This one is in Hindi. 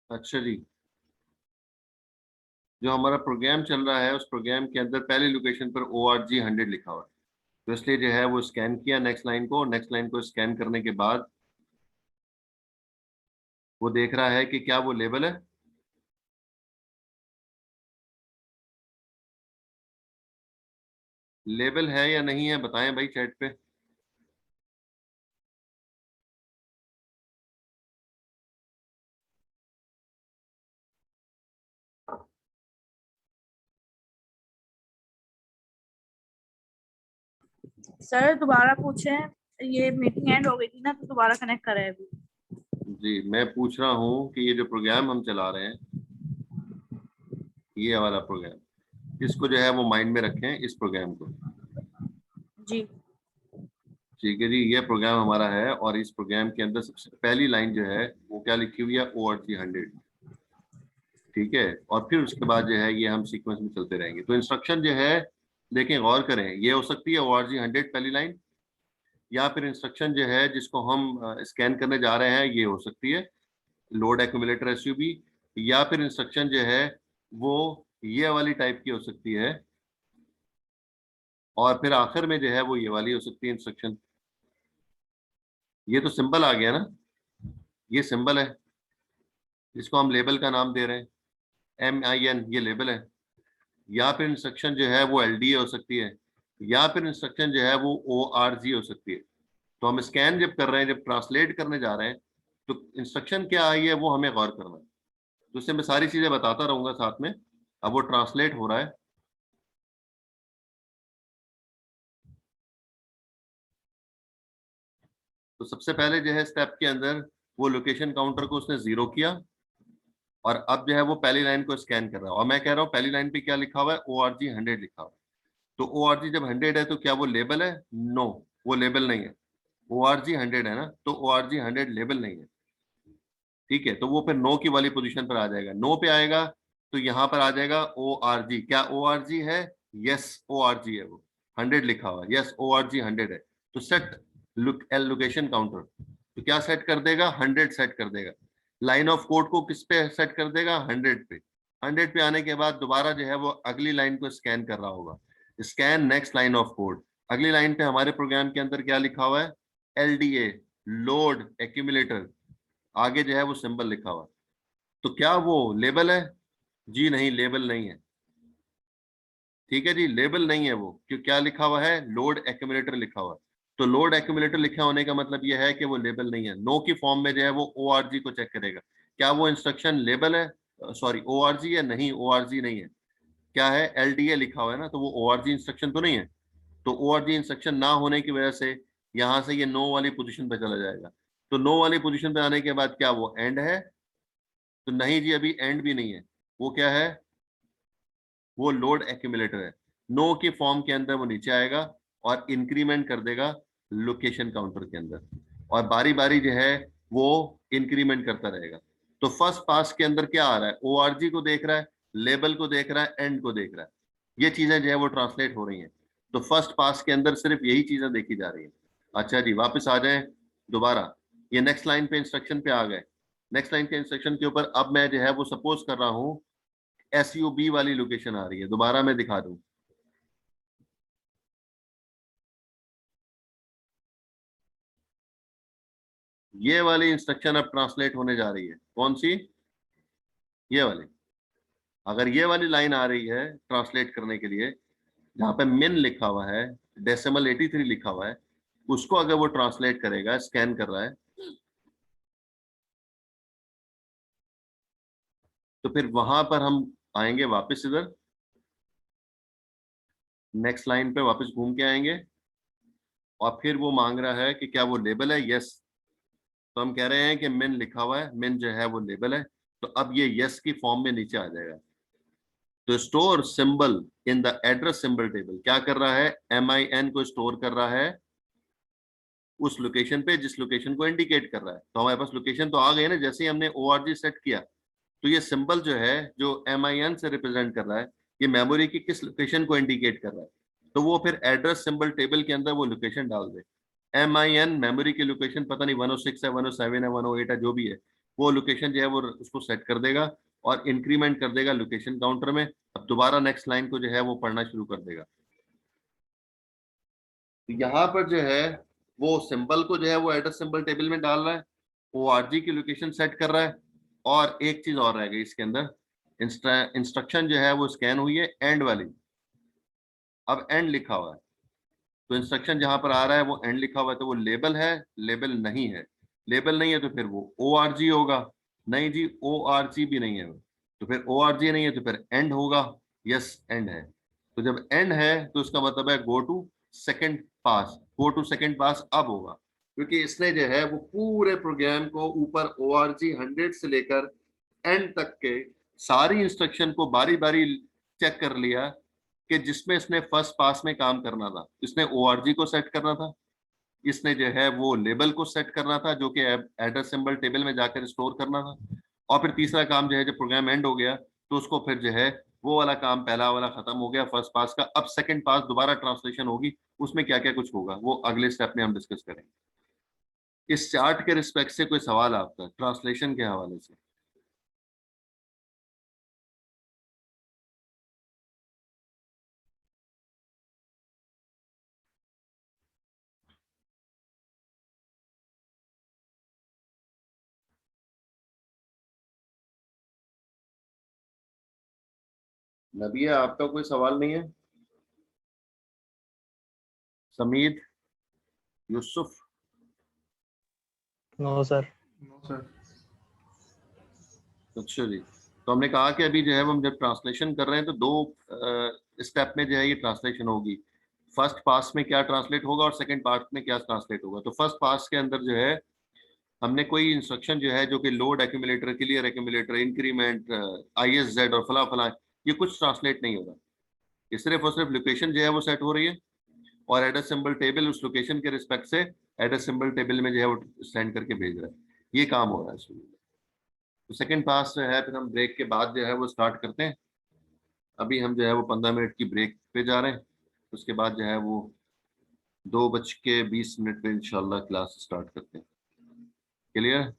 अच्छा जी, जो हमारा प्रोग्राम चल रहा है उस प्रोग्राम के अंदर पहली लोकेशन पर ORG 100 लिखा हुआ है। तो इसलिए जो है वो स्कैन किया नेक्स्ट लाइन को स्कैन करने के बाद वो देख रहा है कि क्या वो लेबल है। लेबल है या नहीं है बताएं भाई चैट पे। सर दोबारा पूछें, ये मीटिंग एंड हो गई थी ना तो दोबारा कनेक्ट करें अभी। जी मैं पूछ रहा हूँ कि ये जो प्रोग्राम हम चला रहे हैं, ये वाला प्रोग्राम, इसको जो है वो माइंड में रखें इस प्रोग्राम को। जी ठीक है जी, ये प्रोग्राम हमारा है और इस प्रोग्राम के अंदर सबसे पहली लाइन जो है वो क्या लिखी हुई है, ORG 100। ठीक है, और फिर उसके बाद जो है ये हम सीक्वेंस में चलते रहेंगे। तो इंस्ट्रक्शन जो है, देखें गौर करें, ये हो सकती है ORG 100 पहली लाइन, या फिर इंस्ट्रक्शन जो है जिसको हम स्कैन करने जा रहे हैं ये हो सकती है लोड एक्यूमुलेटर SUB, या फिर इंस्ट्रक्शन जो है वो ये वाली टाइप की हो सकती है, और फिर आखिर में जो है वो ये वाली हो सकती है इंस्ट्रक्शन। ये तो सिंबल आ गया ना, ये सिंबल है, इसको हम लेबल का नाम दे रहे हैं, MIN, ये लेबल है। या फिर इंस्ट्रक्शन जो है वो LDA हो सकती है, या फिर इंस्ट्रक्शन जो है वो ORG हो सकती है। तो हम स्कैन जब कर रहे हैं, जब ट्रांसलेट करने जा रहे हैं, तो इंस्ट्रक्शन क्या आई है वो हमें गौर करना है। तो उससे मैं सारी चीजें बताता रहूंगा साथ में। अब वो ट्रांसलेट हो रहा है। तो सबसे पहले जो है स्टेप के अंदर वो लोकेशन काउंटर को उसने 0 किया, और अब जो है वो पहली लाइन को स्कैन कर रहा है। और मैं कह रहा हूँ पहली लाइन पे क्या लिखा हुआ है, ORG 100 लिखा हुआ है। तो ORG जब 100 है तो क्या वो लेबल है? नो, वो लेबल नहीं है। ORG 100 है ना, तो ORG 100 लेबल नहीं है। ठीक है, तो वो फिर नो की वाली पोजीशन पर आ जाएगा। नो पे आएगा तो यहाँ पर आ जाएगा ORG। क्या ORG है? यस ORG है, वो 100 लिखा हुआ है, यस ORG 100 है। तो सेट लोकेशन काउंटर, तो क्या सेट कर देगा? 100 सेट कर देगा। लाइन ऑफ कोड को किस पे सेट कर देगा? 100 पे। 100 पे आने के बाद दोबारा जो है वो अगली लाइन को स्कैन कर रहा होगा, scan next line of code. अगली लाइन पे हमारे प्रोग्राम के अंदर क्या लिखा हुआ है? LDA, लोड एक्यूमुलेटर, आगे जो है वो सिंबल लिखा हुआ है। तो क्या वो लेबल है? जी नहीं, लेबल नहीं है। ठीक है जी, लेबल नहीं है वो, क्यों? क्या लिखा हुआ है? लोड एक्यूमुलेटर लिखा हुआ है। तो लोड एक्यूमुलेटर लिखा होने का मतलब यह है कि वो लेबल नहीं है। नो की फॉर्म में जो है वो ORG को चेक करेगा, क्या वो इंस्ट्रक्शन लेबल है, सॉरी ORG है? नहीं, ORG नहीं है। क्या है? LDA लिखा हुआ है ना, तो वो ORG इंस्ट्रक्शन तो नहीं है। तो ORG इंस्ट्रक्शन ना होने की वजह से यहां से ये नो वाली पोजीशन पे चला जाएगा। तो नो वाली पोजीशन पे आने के बाद क्या वो एंड है? तो नहीं जी, अभी एंड भी नहीं है। वो क्या है? वो लोड एक्यूमुलेटर है। नो के फॉर्म के अंदर वो नीचे आएगा और इंक्रीमेंट कर देगा लोकेशन काउंटर के अंदर, और बारी बारी जो है वो इंक्रीमेंट करता रहेगा। तो फर्स्ट पास के अंदर क्या आ रहा है? ORG को देख रहा है, लेबल को देख रहा है, एंड को देख रहा है। ये चीजें जो है वो ट्रांसलेट हो रही हैं। तो फर्स्ट पास के अंदर सिर्फ यही चीजें देखी जा रही है। अच्छा जी, वापस आ जाए दोबारा, ये नेक्स्ट लाइन पे इंस्ट्रक्शन पे आ गए। नेक्स्ट लाइन के इंस्ट्रक्शन के ऊपर अब मैं जो है वो सपोज कर रहा हूं SUB वाली लोकेशन आ रही है। दोबारा मैं दिखा दूं, ये वाली इंस्ट्रक्शन अब ट्रांसलेट होने जा रही है। कौन सी? ये वाली। अगर ये वाली लाइन आ रही है ट्रांसलेट करने के लिए, जहां पे मिन लिखा हुआ है, डेसिमल 83 लिखा हुआ है, उसको अगर वो ट्रांसलेट करेगा, स्कैन कर रहा है, तो फिर वहां पर हम आएंगे वापस इधर, नेक्स्ट लाइन पे वापस घूम के आएंगे, और फिर वो मांग रहा है कि क्या वो लेबल है? यस। तो हम कह रहे हैं कि मिन लिखा हुआ है, मिन जो है वो लेबल है। तो अब ये यस की फॉर्म में नीचे आ जाएगा। तो store symbol in the address symbol table, क्या कर रहा है? MIN को स्टोर कर रहा है उस लोकेशन पे जिस लोकेशन को इंडिकेट कर रहा है। तो हमारे पास लोकेशन तो आ गई ना, जैसे ही हमने ORG सेट किया। तो ये सिंबल जो है, जो MIN से रिप्रेजेंट कर रहा है, ये मेमोरी की किस लोकेशन को इंडिकेट कर रहा है। तो वो फिर एड्रेस सिंबल टेबल के अंदर वो लोकेशन डाल दे। MIN मेमोरी की लोकेशन पता नहीं 106 है, 107 है, 108 है, जो भी है, वो लोकेशन जो है वो उसको सेट कर देगा और इंक्रीमेंट कर देगा लोकेशन काउंटर में। अब दोबारा नेक्स्ट लाइन को जो है वो पढ़ना शुरू कर देगा। तो यहाँ पर जो है वो सिंबल को जो है वो एड्रेस सिंबल टेबल में डाल रहा है, ORG की लोकेशन सेट कर रहा है, और एक चीज और रह गई इसके अंदर, इंस्ट्रक्शन जो है वो स्कैन हुई है एंड वाली, अब एंड लिखा हुआ है। तो इंस्ट्रक्शन जहां पर आ रहा है वो एंड लिखा हुआ है, तो वो लेबल है, लेबल नहीं है। लेबल नहीं है तो फिर वो ORG होगा। नहीं जी, ORG भी नहीं है, तो फिर ORG नहीं है तो फिर एंड होगा। यस, एंड है। तो जब एंड है तो उसका मतलब है go to second pass. Go to second pass अब होगा, क्योंकि इसने जो है वो पूरे प्रोग्राम को ऊपर ORG 100 से लेकर एंड तक के सारी इंस्ट्रक्शन को बारी बारी चेक कर लिया कि जिसमें इसने फर्स्ट पास में काम करना था, इसने ORG को सेट करना था, इसने जो है वो लेबल को सेट करना था जो कि एड्रेस सिंबल टेबल में जाकर स्टोर करना था, और फिर तीसरा काम जो है जब प्रोग्राम एंड हो गया तो उसको फिर जो है वो वाला काम पहला वाला खत्म हो गया फर्स्ट पास का। अब सेकंड पास दोबारा ट्रांसलेशन होगी, उसमें क्या क्या कुछ होगा वो अगले स्टेप में हम डिस्कस करेंगे। इस चार्ट के रिस्पेक्ट से कोई सवाल आपका ट्रांसलेशन के हवाले से? नबिया, आपका कोई सवाल नहीं है? Samid, Yusuf? No sir. No sir. अच्छा जी, तो हमने कहा कि अभी जो है हम जब ट्रांसलेशन कर रहे हैं तो दो स्टेप में जो है ये ट्रांसलेशन होगी। फर्स्ट पास में क्या ट्रांसलेट होगा और सेकंड पार्ट में क्या ट्रांसलेट होगा। तो फर्स्ट पास के अंदर जो है हमने कोई इंस्ट्रक्शन जो है जो कि load accumulator, clear accumulator, increment, ISZ और फला फला, ये कुछ ट्रांसलेट नहीं होगा। ये सिर्फ और सिर्फ लोकेशन जो है वो सेट हो रही है और एड्रेस सिंबल टेबल उस लोकेशन के रिस्पेक्ट से एड्रेस सिंबल टेबल में जो है वो सेंड करके भेज रहा है। ये काम हो रहा है इसमें। तो सेकंड पास जो है फिर हम ब्रेक के बाद जो है वो स्टार्ट करते हैं। अभी हम जो है वो 15 मिनट की ब्रेक पे जा रहे हैं, उसके बाद जो है वो 2:20 पे इंशाल्लाह क्लास स्टार्ट करते हैं। क्लियर?